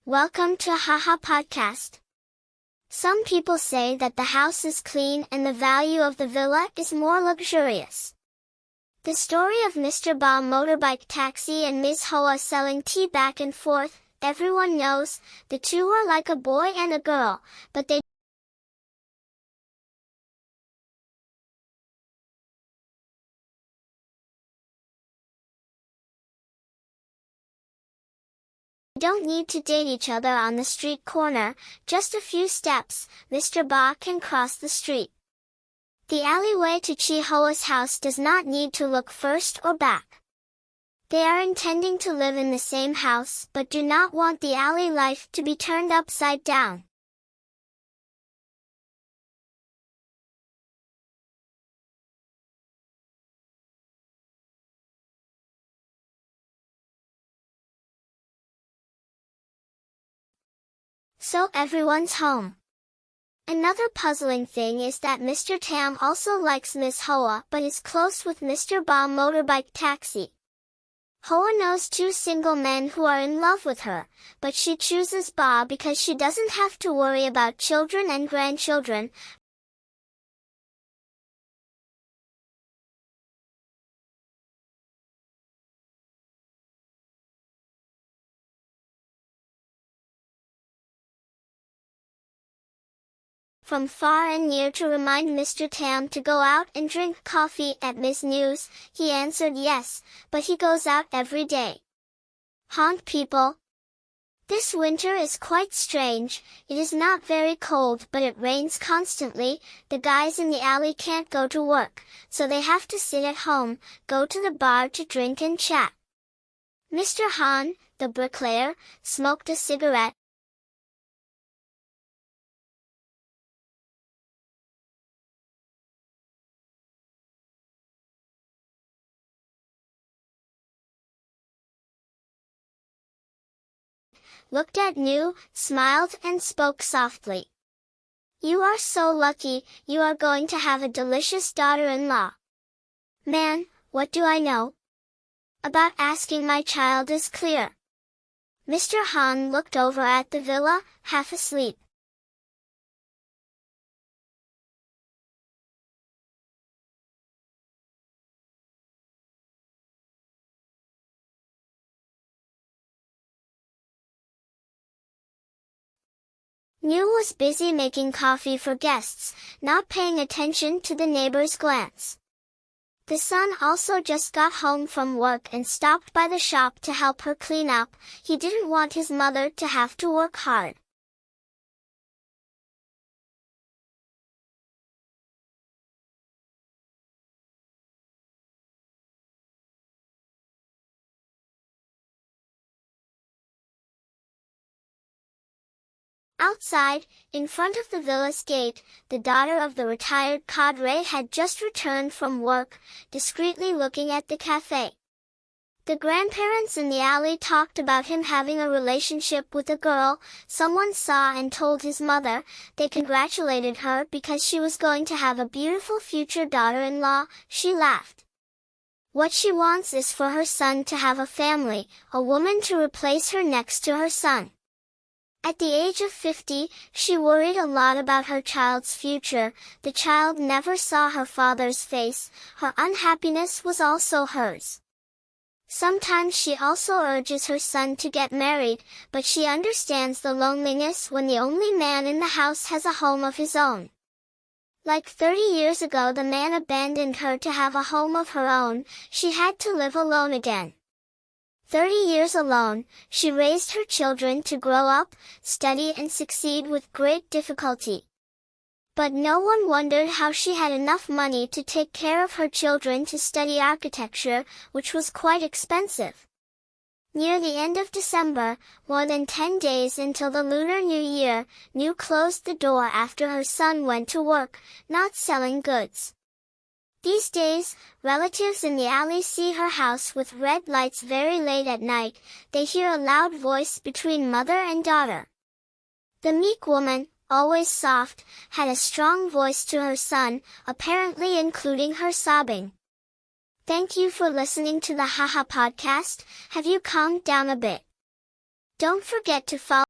Welcome to Haha Podcast. Some people say that the house is clean and the value of the villa is more luxurious. The story of Mr. Ba motorbike taxi and Ms. Hoa selling tea back and forth, everyone knows, the two are like a boy and a girl, but they don't need to date each other on the street corner, just a few steps, Mr. Ba can cross the street. The alleyway to Chi Hoa's house does not need to look first or back. They are intending to live in the same house but do not want the alley life to be turned upside down. So everyone's home. Another puzzling thing is that Mr. Tam also likes Ms. Hoa but is close with Mr. Ba motorbike taxi. Hoa knows two single men who are in love with her, but she chooses Ba because she doesn't have to worry about children and grandchildren. From far and near to remind Mr. Tam to go out and drink coffee at Ms. News, he answered yes, but he goes out every day. Haunt people. This winter is quite strange. It is not very cold but it rains constantly. The guys in the alley can't go to work, so they have to sit at home, go to the bar to drink and chat. Mr. Han, the bricklayer, smoked a cigarette. Looked at New, smiled and spoke softly. You are so lucky, you are going to have a delicious daughter-in-law. Man, what do I know? About asking my child is clear. Mr. Han looked over at the villa, half asleep. New was busy making coffee for guests, not paying attention to the neighbor's glance. The son also just got home from work and stopped by the shop to help her clean up. He didn't want his mother to have to work hard. Outside, in front of the villa's gate, the daughter of the retired cadre had just returned from work, discreetly looking at the cafe. The grandparents in the alley talked about him having a relationship with a girl. Someone saw and told his mother. They congratulated her because she was going to have a beautiful future daughter-in-law. She laughed. What she wants is for her son to have a family, a woman to replace her next to her son. At the age of 50, she worried a lot about her child's future. The child never saw her father's face. Her unhappiness was also hers. Sometimes she also urges her son to get married, but she understands the loneliness when the only man in the house has a home of his own. Like 30 years ago the man abandoned her to have a home of her own. She had to live alone again. 30 years alone, she raised her children to grow up, study and succeed with great difficulty. But no one wondered how she had enough money to take care of her children to study architecture, which was quite expensive. Near the end of December, more than 10 days until the Lunar New Year, New closed the door after her son went to work, not selling goods. These days, relatives in the alley see her house with red lights very late at night. They hear a loud voice between mother and daughter. The meek woman, always soft, had a strong voice to her son, apparently including her sobbing. Thank you for listening to the Haha Podcast. Have you calmed down a bit? Don't forget to follow